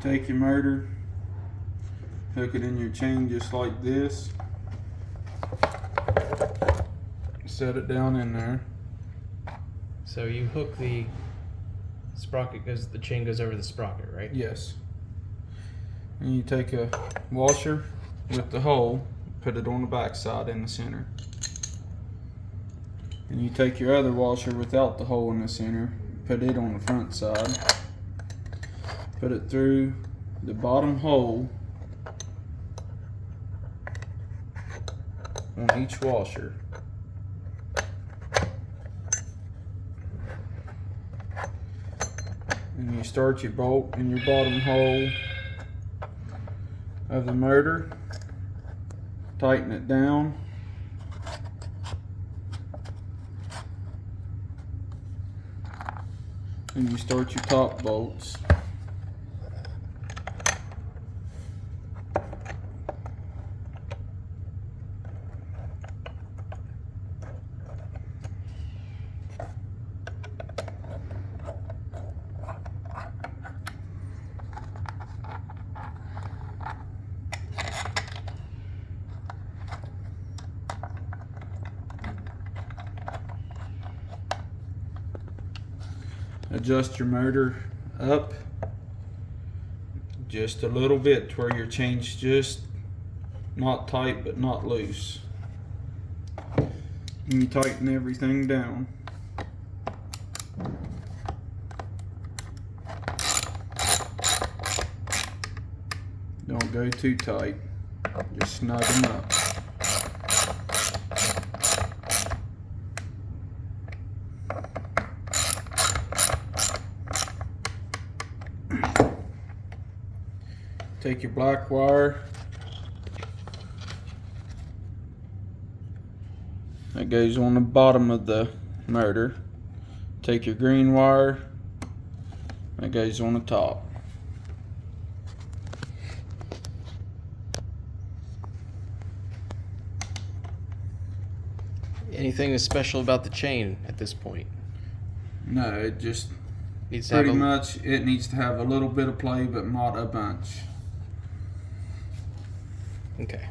Take your motor, hook it in your chain just like this. Set it down in there. So you hook the sprocket, the chain goes over the sprocket, right? Yes. And you take a washer with the hole, put it on the back side in the center. And you take your other washer without the hole in the center, put it on the front side, put it through the bottom hole on each washer. And you start your bolt in your bottom hole of the motor, tighten it down, and you start your top bolts. Adjust your motor up just a little bit to where your chain's just not tight but not loose. And you tighten everything down. Don't go too tight, just snug them up. Take your black wire that goes on the bottom of the motor. Take your green wire that goes on the top. Anything special about the chain at this point? No, it just Needs to have pretty a, much it needs to have a little bit of play but not a bunch. Okay.